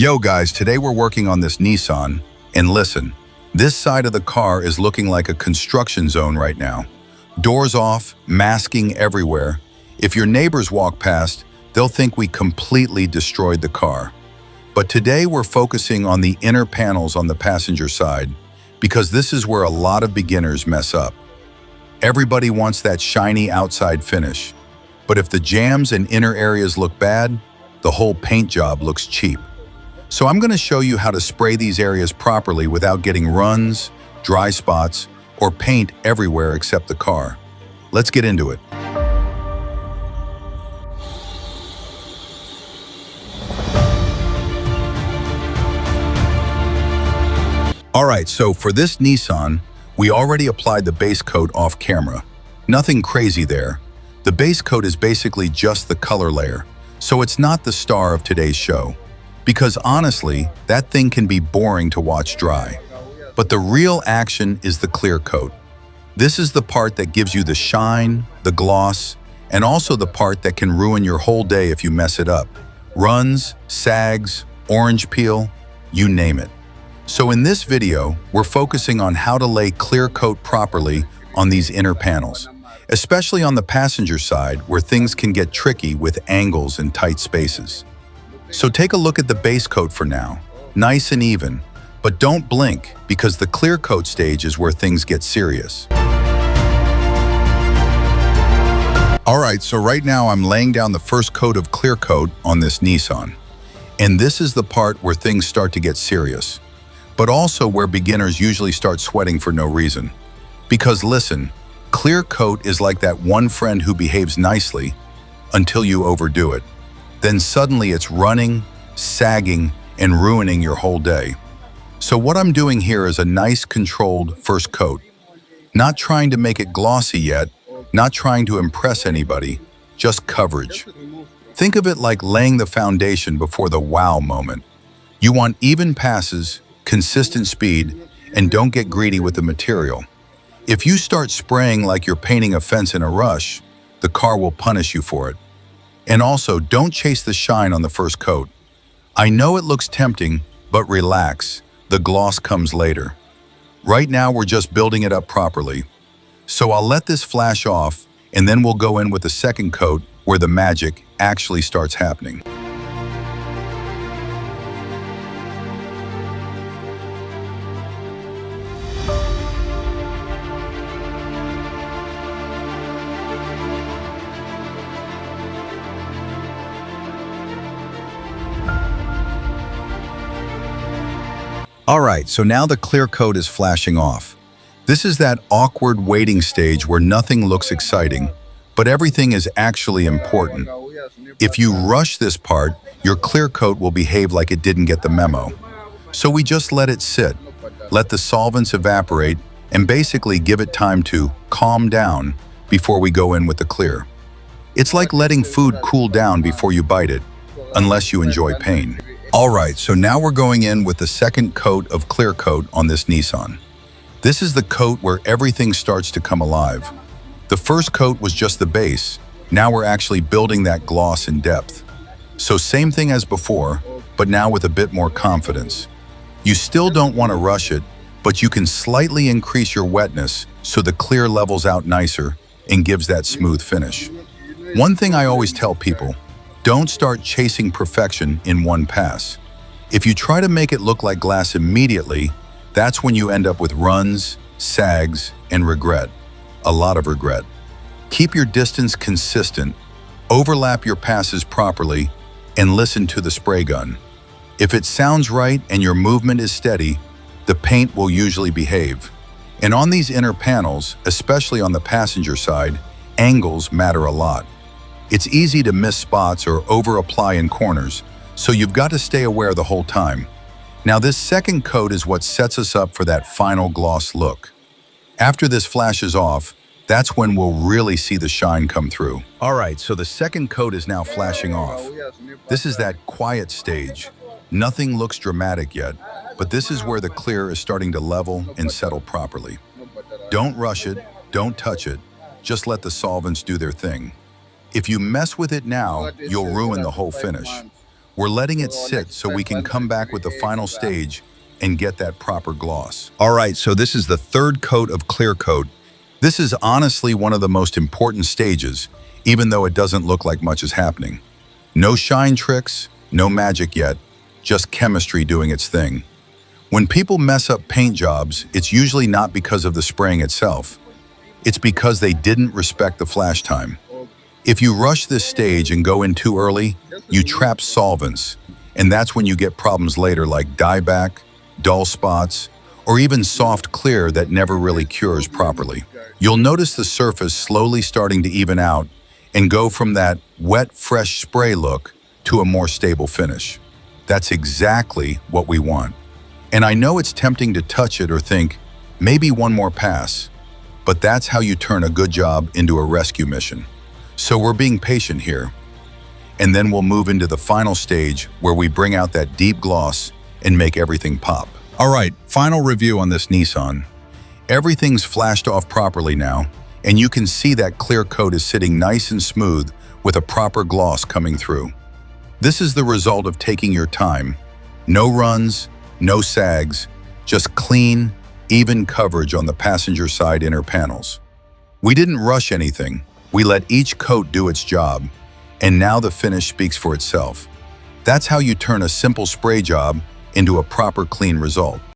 Yo guys, today we're working on this Nissan, and listen, this side of the car is looking like a construction zone right now. Doors off, masking everywhere. If your neighbors walk past, they'll think we completely destroyed the car. But today we're focusing on the inner panels on the passenger side, because this is where a lot of beginners mess up. Everybody wants that shiny outside finish, but if the jambs and inner areas look bad, the whole paint job looks cheap. So I'm going to show you how to spray these areas properly without getting runs, dry spots, or paint everywhere except the car. Let's get into it. Alright, so for this Nissan, we already applied the base coat off camera. Nothing crazy there. The base coat is basically just the color layer, so it's not the star of today's show. Because honestly, that thing can be boring to watch dry. But the real action is the clear coat. This is the part that gives you the shine, the gloss, and also the part that can ruin your whole day if you mess it up. Runs, sags, orange peel, you name it. So in this video, we're focusing on how to lay clear coat properly on these inner panels, especially on the passenger side where things can get tricky with angles and tight spaces. So take a look at the base coat for now, nice and even, but don't blink because the clear coat stage is where things get serious. Alright, so right now I'm laying down the first coat of clear coat on this Nissan. And this is the part where things start to get serious, but also where beginners usually start sweating for no reason. Because listen, clear coat is like that one friend who behaves nicely until you overdo it. Then suddenly it's running, sagging, and ruining your whole day. So what I'm doing here is a nice controlled first coat. Not trying to make it glossy yet, not trying to impress anybody, just coverage. Think of it like laying the foundation before the wow moment. You want even passes, consistent speed, and don't get greedy with the material. If you start spraying like you're painting a fence in a rush, the car will punish you for it. And also, don't chase the shine on the first coat. I know it looks tempting, but relax, the gloss comes later. Right now, we're just building it up properly. So I'll let this flash off, and then we'll go in with the second coat where the magic actually starts happening. Alright, so now the clear coat is flashing off. This is that awkward waiting stage where nothing looks exciting, but everything is actually important. If you rush this part, your clear coat will behave like it didn't get the memo. So we just let it sit, let the solvents evaporate, and basically give it time to calm down before we go in with the clear. It's like letting food cool down before you bite it, unless you enjoy pain. Alright, so now we're going in with the second coat of clear coat on this Nissan. This is the coat where everything starts to come alive. The first coat was just the base. Now we're actually building that gloss in depth. So same thing as before, but now with a bit more confidence. You still don't want to rush it, but you can slightly increase your wetness so the clear levels out nicer and gives that smooth finish. One thing I always tell people, don't start chasing perfection in one pass. If you try to make it look like glass immediately, that's when you end up with runs, sags, and regret. A lot of regret. Keep your distance consistent, overlap your passes properly, and listen to the spray gun. If it sounds right and your movement is steady, the paint will usually behave. And on these inner panels, especially on the passenger side, angles matter a lot. It's easy to miss spots or over-apply in corners, so you've got to stay aware the whole time. Now this second coat is what sets us up for that final gloss look. After this flashes off, that's when we'll really see the shine come through. Alright, so the second coat is now flashing off. This is that quiet stage. Nothing looks dramatic yet, but this is where the clear is starting to level and settle properly. Don't rush it, don't touch it, just let the solvents do their thing. If you mess with it now, you'll ruin the whole finish. We're letting it sit so we can come back with the final stage and get that proper gloss. All right, so this is the third coat of clear coat. This is honestly one of the most important stages, even though it doesn't look like much is happening. No shine tricks, no magic yet, just chemistry doing its thing. When people mess up paint jobs, it's usually not because of the spraying itself. It's because they didn't respect the flash time. If you rush this stage and go in too early, you trap solvents, and that's when you get problems later like dieback, dull spots, or even soft clear that never really cures properly. You'll notice the surface slowly starting to even out and go from that wet, fresh spray look to a more stable finish. That's exactly what we want. And I know it's tempting to touch it or think, maybe one more pass, but that's how you turn a good job into a rescue mission. So we're being patient here. And then we'll move into the final stage where we bring out that deep gloss and make everything pop. All right, final review on this Nissan. Everything's flashed off properly now, and you can see that clear coat is sitting nice and smooth with a proper gloss coming through. This is the result of taking your time. No runs, no sags, just clean, even coverage on the passenger side inner panels. We didn't rush anything. We let each coat do its job, and now the finish speaks for itself. That's how you turn a simple spray job into a proper clean result.